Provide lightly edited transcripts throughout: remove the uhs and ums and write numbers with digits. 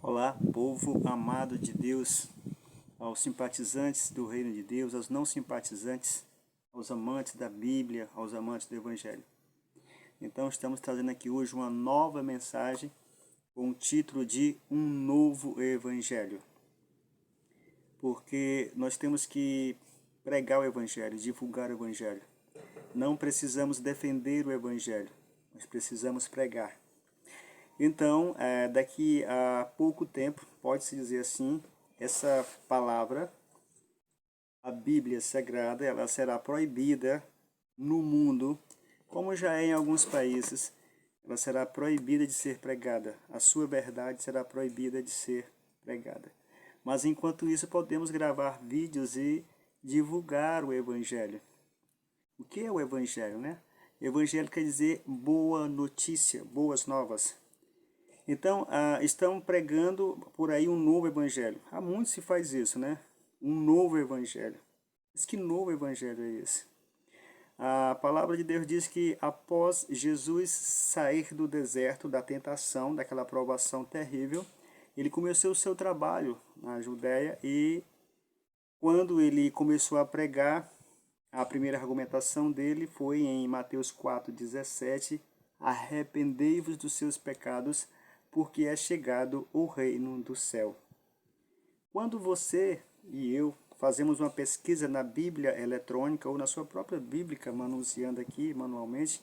Olá, povo amado de Deus, aos simpatizantes do reino de Deus, aos não simpatizantes, aos amantes da Bíblia, aos amantes do Evangelho. Então estamos trazendo aqui hoje uma nova mensagem com o título de Um Novo Evangelho. Porque nós temos que pregar o Evangelho, divulgar o Evangelho. Não precisamos defender o Evangelho, nós precisamos pregar. Então, daqui a pouco tempo, pode-se dizer assim, essa palavra, a Bíblia Sagrada, ela será proibida no mundo, como já é em alguns países, ela será proibida de ser pregada. A sua verdade será proibida de ser pregada. Mas enquanto isso, podemos gravar vídeos e divulgar o Evangelho. O que é o Evangelho, né? Evangelho quer dizer boa notícia, boas novas. Então, estão pregando por aí um novo evangelho. Há muito se faz isso, né? Um novo evangelho. Mas que novo evangelho é esse? A palavra de Deus diz que após Jesus sair do deserto, da tentação, daquela provação terrível, ele começou o seu trabalho na Judéia e quando ele começou a pregar, a primeira argumentação dele foi em Mateus 4,17: arrependei-vos dos seus pecados, porque é chegado o reino do céu. Quando você e eu fazemos uma pesquisa na Bíblia eletrônica ou na sua própria Bíblia, manuseando aqui manualmente,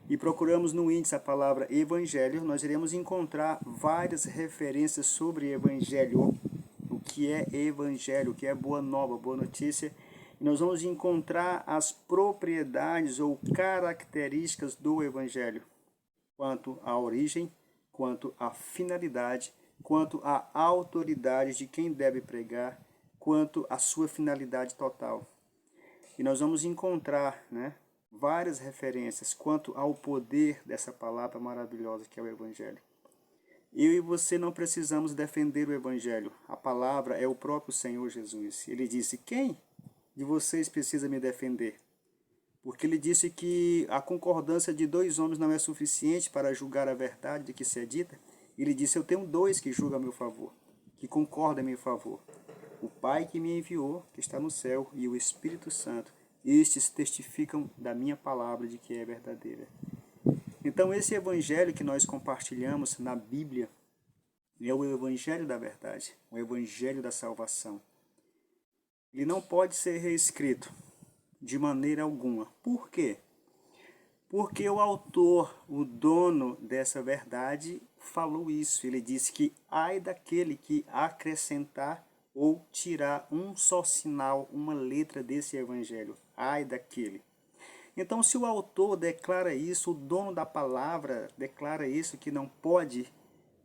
e procuramos no índice a palavra Evangelho, nós iremos encontrar várias referências sobre Evangelho, o que é Evangelho, o que é boa nova, boa notícia, e nós vamos encontrar as propriedades ou características do Evangelho, quanto à origem, quanto à finalidade, quanto à autoridade de quem deve pregar, quanto à sua finalidade total. E nós vamos encontrar, várias referências quanto ao poder dessa palavra maravilhosa que é o Evangelho. Eu e você não precisamos defender o Evangelho. A palavra é o próprio Senhor Jesus. Ele disse: quem de vocês precisa me defender? Porque ele disse que a concordância de dois homens não é suficiente para julgar a verdade de que se é dita. Ele disse: eu tenho dois que julgam a meu favor, que concordam a meu favor. O Pai que me enviou, que está no céu, e o Espírito Santo. Estes testificam da minha palavra de que é verdadeira. Então esse evangelho que nós compartilhamos na Bíblia é o evangelho da verdade, o evangelho da salvação. Ele não pode ser reescrito de maneira alguma. Por quê? Porque o autor, o dono dessa verdade, falou isso. Ele disse que ai daquele que acrescentar ou tirar um só sinal, uma letra desse evangelho. Ai daquele. Então, se o autor declara isso, o dono da palavra declara isso, que não pode,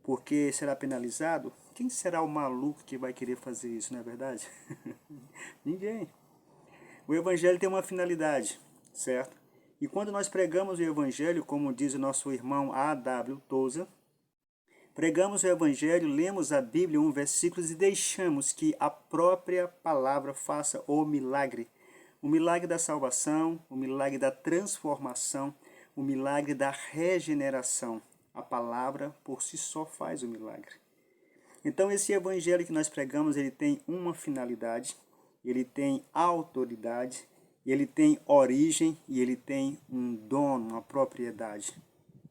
porque será penalizado, quem será o maluco que vai querer fazer isso, não é verdade? Ninguém. O Evangelho tem uma finalidade, certo? E quando nós pregamos o Evangelho, como diz o nosso irmão A.W. Tozer, pregamos o Evangelho, lemos a Bíblia, um versículo, e deixamos que a própria palavra faça o milagre. O milagre da salvação, o milagre da transformação, o milagre da regeneração. A palavra por si só faz o milagre. Então esse Evangelho que nós pregamos, ele tem uma finalidade, ele tem autoridade, ele tem origem e ele tem um dono, uma propriedade.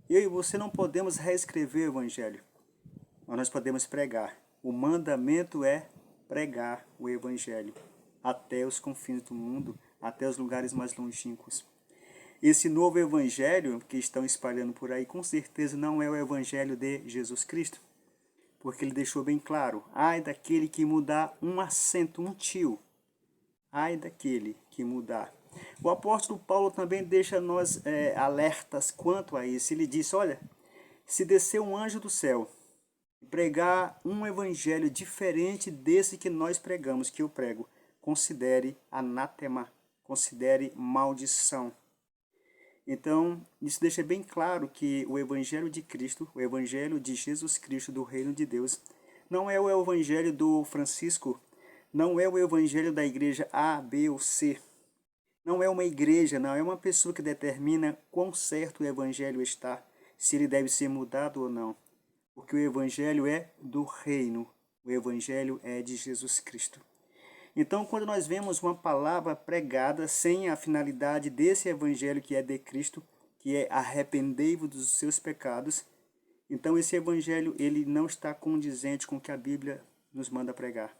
Eu e você não podemos reescrever o Evangelho, mas nós podemos pregar. O mandamento é pregar o Evangelho até os confins do mundo, até os lugares mais longínquos. Esse novo Evangelho que estão espalhando por aí, com certeza não é o Evangelho de Jesus Cristo, porque ele deixou bem claro: ai daquele que mudar um acento, um tio. Ai daquele que mudar. O apóstolo Paulo também deixa nós alertas quanto a isso. Ele diz: olha, se descer um anjo do céu e pregar um evangelho diferente desse que nós pregamos, que eu prego, considere anátema, considere maldição. Então, isso deixa bem claro que o evangelho de Cristo, o evangelho de Jesus Cristo do reino de Deus, não é o evangelho do Francisco, não é o evangelho da igreja A, B ou C. Não é uma igreja, não é uma pessoa que determina quão certo o evangelho está, se ele deve ser mudado ou não. porque o evangelho é do reino, o evangelho é de Jesus Cristo. Então, quando nós vemos uma palavra pregada sem a finalidade desse evangelho que é de Cristo, que é arrependei-vos dos seus pecados, então esse evangelho ele não está condizente com o que a Bíblia nos manda pregar.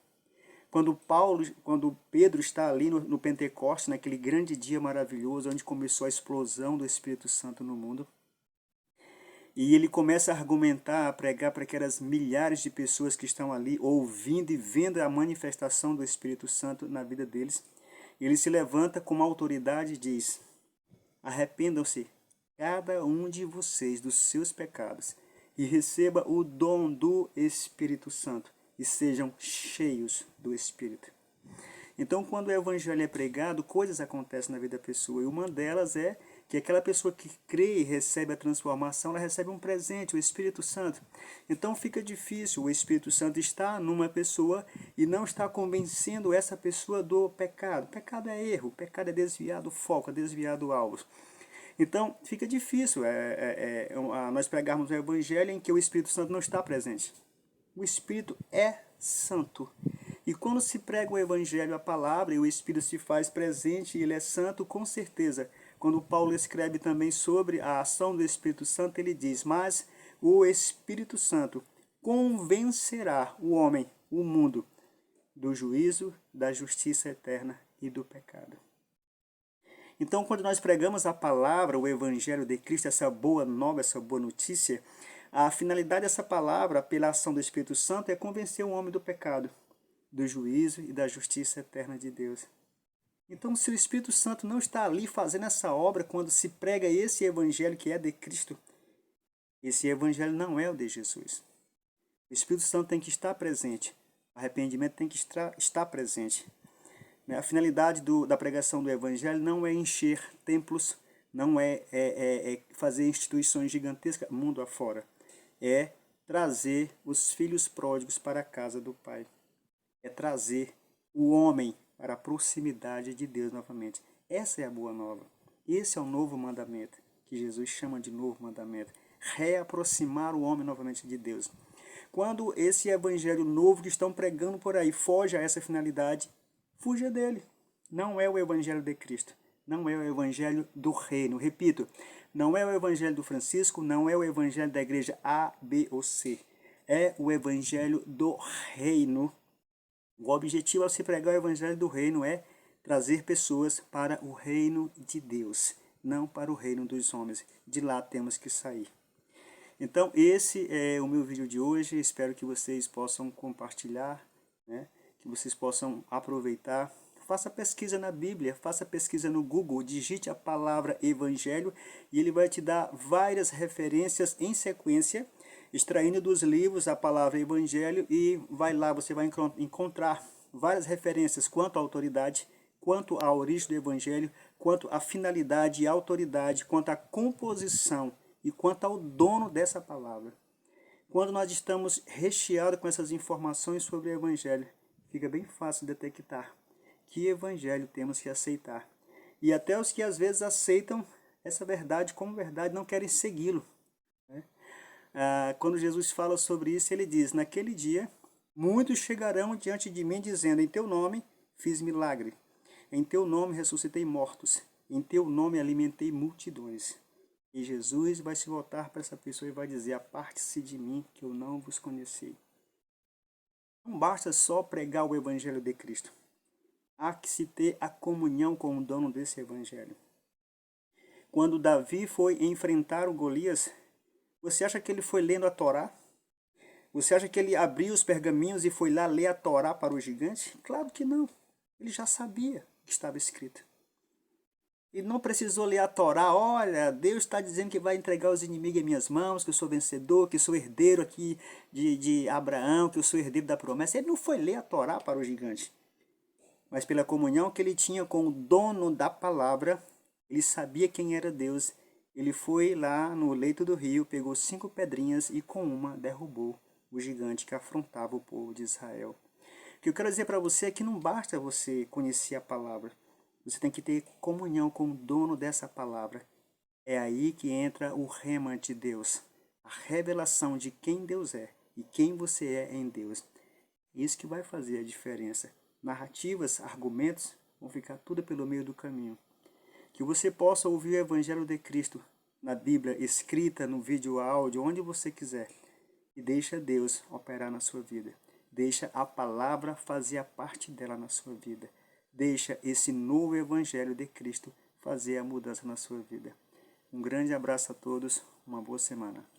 Quando Pedro está ali no Pentecostes, naquele grande dia maravilhoso, onde começou a explosão do Espírito Santo no mundo, e ele começa a argumentar, a pregar para aquelas milhares de pessoas que estão ali, ouvindo e vendo a manifestação do Espírito Santo na vida deles, ele se levanta com uma autoridade e diz: arrependam-se, cada um de vocês, dos seus pecados, e receba o dom do Espírito Santo, e sejam cheios do Espírito. Então, quando o evangelho é pregado, coisas acontecem na vida da pessoa, e uma delas é que aquela pessoa que crê e recebe a transformação, ela recebe um presente, o Espírito Santo. Então fica difícil, o Espírito Santo está numa pessoa e não está convencendo essa pessoa do pecado. O pecado é erro, o pecado é desviar do foco, é desviar do alvo. Então fica difícil nós pregarmos o evangelho em que o Espírito Santo não está presente. O Espírito é santo. E quando se prega o evangelho, a palavra, e o Espírito se faz presente, e ele é santo, com certeza. Quando Paulo escreve também sobre a ação do Espírito Santo, ele diz: mas o Espírito Santo convencerá o homem, o mundo, do juízo, da justiça eterna e do pecado. Então, quando nós pregamos a palavra, o evangelho de Cristo, essa boa nova, essa boa notícia, a finalidade dessa palavra, pela ação do Espírito Santo, é convencer o homem do pecado, do juízo e da justiça eterna de Deus. Então, se o Espírito Santo não está ali fazendo essa obra quando se prega esse evangelho que é de Cristo, esse evangelho não é o de Jesus. O Espírito Santo tem que estar presente, o arrependimento tem que estar presente. A finalidade da pregação do evangelho não é encher templos, não é fazer instituições gigantescas mundo afora. É trazer os filhos pródigos para a casa do Pai. É trazer o homem para a proximidade de Deus novamente. Essa é a boa nova. Esse é o novo mandamento, que Jesus chama de novo mandamento. Reaproximar o homem novamente de Deus. Quando esse evangelho novo que estão pregando por aí foge a essa finalidade, fuja dele. Não é o evangelho de Cristo. Não é o evangelho do reino. Repito, não é o evangelho do Francisco, não é o evangelho da igreja A, B ou C. É o evangelho do reino. O objetivo ao se pregar o evangelho do reino é trazer pessoas para o reino de Deus, não para o reino dos homens. De lá temos que sair. Então, esse é o meu vídeo de hoje. Espero que vocês possam compartilhar, né? Que vocês possam aproveitar. Faça pesquisa na Bíblia, faça pesquisa no Google, digite a palavra evangelho e ele vai te dar várias referências em sequência, extraindo dos livros a palavra evangelho, e vai lá, você vai encontrar várias referências quanto à autoridade, quanto à origem do evangelho, quanto à finalidade e autoridade, quanto à composição e quanto ao dono dessa palavra. Quando nós estamos recheados com essas informações sobre o evangelho, fica bem fácil detectar que evangelho temos que aceitar. E até os que às vezes aceitam essa verdade como verdade não querem segui-lo. Quando Jesus fala sobre isso, ele diz: naquele dia, muitos chegarão diante de mim dizendo: em teu nome fiz milagre, em teu nome ressuscitei mortos, em teu nome alimentei multidões. E Jesus vai se voltar para essa pessoa e vai dizer: aparte-se de mim, que eu não vos conheci. Não basta só pregar o evangelho de Cristo. Há que se ter a comunhão com o dono desse evangelho. Quando Davi foi enfrentar o Golias, você acha que ele foi lendo a Torá? Você acha que ele abriu os pergaminhos e foi lá ler a Torá para o gigante? Claro que não. Ele já sabia o que estava escrito. Ele não precisou ler a Torá. Olha, Deus está dizendo que vai entregar os inimigos em minhas mãos, que eu sou vencedor, que eu sou herdeiro aqui de Abraão, que eu sou herdeiro da promessa. Ele não foi ler a Torá para o gigante. Mas pela comunhão que ele tinha com o dono da palavra, ele sabia quem era Deus. Ele foi lá no leito do rio, pegou 5 pedrinhas e com uma derrubou o gigante que afrontava o povo de Israel. O que eu quero dizer para você é que não basta você conhecer a palavra. Você tem que ter comunhão com o dono dessa palavra. É aí que entra o rema de Deus. a revelação de quem Deus é e quem você é em Deus. Isso que vai fazer a diferença. Narrativas, argumentos, vão ficar tudo pelo meio do caminho. Que você possa ouvir o Evangelho de Cristo na Bíblia, escrita, no vídeo, áudio, onde você quiser. E deixa Deus operar na sua vida. Deixa a palavra fazer a parte dela na sua vida. Deixa esse novo Evangelho de Cristo fazer a mudança na sua vida. Um grande abraço a todos, uma boa semana.